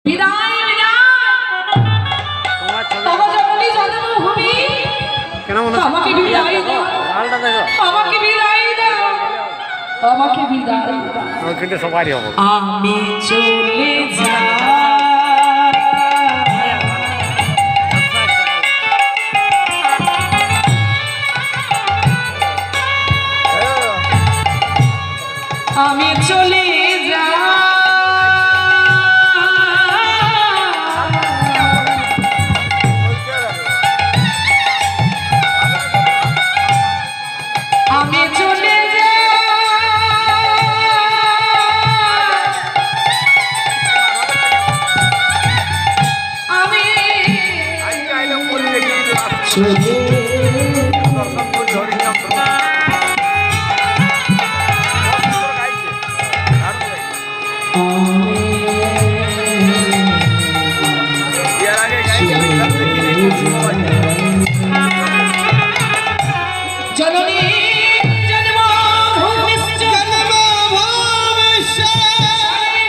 বিদায় বিদায় তব জননী জন্মভূমি আমাকে বিদায় দাও, আমাকে বিদায় দাও, আমাকে বিদায় দাও। কিন্তু সবারই হবে। আমি চলে যাই, আমি চলে যাই, আমি চলে যাই, আমি চলে জননী জন্মভূমিশ্চ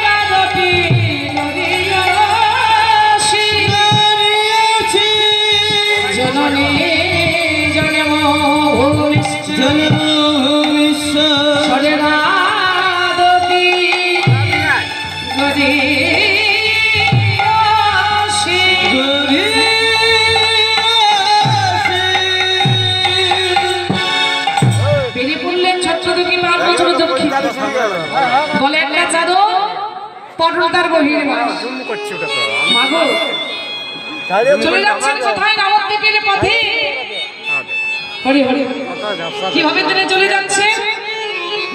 জগতি নদীয়াসি, জননী জন্মভূমিশ্চ জগতি নদীয়াসি, বেরিয়ে পড়লেন ছত্রদুখী 5 বছর দক্ষিণ বলে একটা চাদর পটলতার বহির মাস মাগো চলে যাচ্ছেন কোথায়? নবদ্বীপের পথে। হরি হরি কিভাবে তিনি চলে যাচ্ছেন?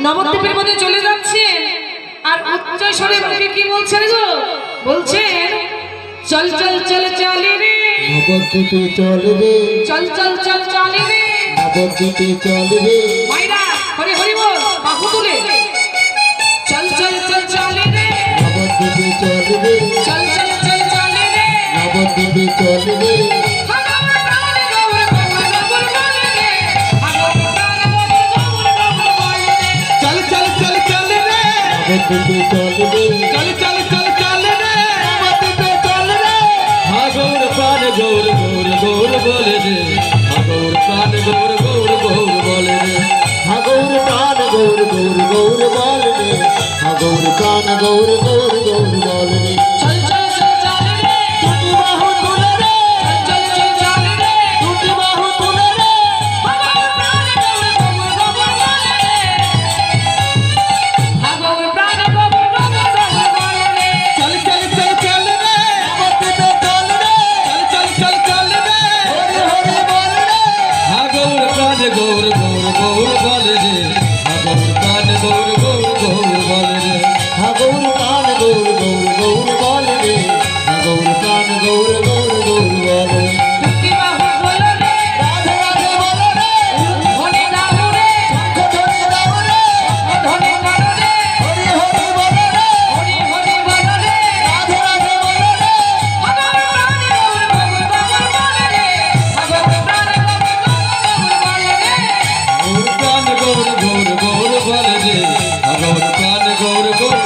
নবদ্বীপের পথে চলে যাচ্ছেন আর উচ্চ স্বরে মুখে কি বলছেন গো? বলছেন চল চল চল চলে রে নবদ্বীপে চলে রে, চল চল চল চলে রে নবদ্বীপে চলে রে, মাইরা হরি হরি বল বাহু তুলে চল চল চল চলে রে, নবদ্বীপে চলে রে, চল চল চল চলে রে, নবদ্বীপে চলে রে, চল চল চল চলে রে, নবদ্বীপে চলে রে, চল চল চল চলে রে, নবদ্বীপে চলে রে, হাগৌর প্রাণ গৌর গৌর গৌর বলে রে, হাগৌর প্রাণ গৌর গৌর গৌর বলে রে, হাগৌর প্রাণ গৌর গৌর গৌর বল রে, হাগৌর প্রাণ গৌর গৌর গৌর বল রে, চল চল চল চলে রে, দুটি বাহু তুলে রে, চল চল চলে রে, দুটি বাহু তুলে রে, আগর প্রাণ গৌর গৌর বলে রে, চল চল চল চলে রে, নবদ্বীপে চলে রে, চল চল চল চলে রে, হরি হরি বল রে, হাগৌর প্রাণ গৌর গৌর গৌর বলে রে, হাগৌর প্রাণ গৌর গৌর গৌর বলে রে, হাগৌর প্রাণ গৌর গৌর গৌর বল রে, হাগৌর প্রাণ গৌর গৌর গৌর বল রে, দুটি বাহু বলো রে, রাধে রাধে বল রে, ধনে দাও রে, শঙ্খ ধ্বনি দাও রে, ধনে করো রে, হরি হরি বল রে, হরি হরি বলো রে, রাধে রাধে বল রে, আগর প্রাণ গৌর গৌর গৌর বলে রে, আগর প্রাণ গৌর গৌর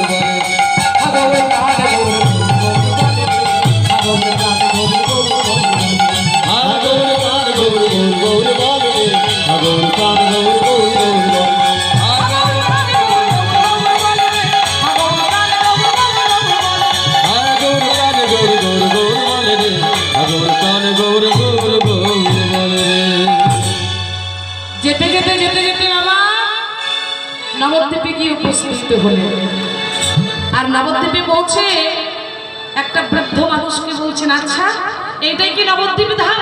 বলে রে, হাগৌর প্রাণ গৌর গৌর গৌর বলে রে, হাগৌর প্রাণ গৌর গৌর গৌর বলে রে, আগর প্রাণ গৌর হাগৌর প্রাণ গৌর গৌর বল রে, হাগৌর প্রাণ গৌর গৌর গৌর বল রে, হাগৌর প্রাণ গৌর গৌর গৌর বল রে, হাগৌর প্রাণ গৌর গৌর গৌর বলে রে, হাগৌর প্রাণ গৌর গৌর গৌর বলে রে। যেতে যেতে যেতে যেতে আমার নবদ্বীপে গিয়ে উপস্থিত হলেন। আর নবদ্বীপে পৌঁছে একটা বৃদ্ধ মানুষকে বলছেন, আচ্ছা এটাই কি নবদ্বীপ ধাম?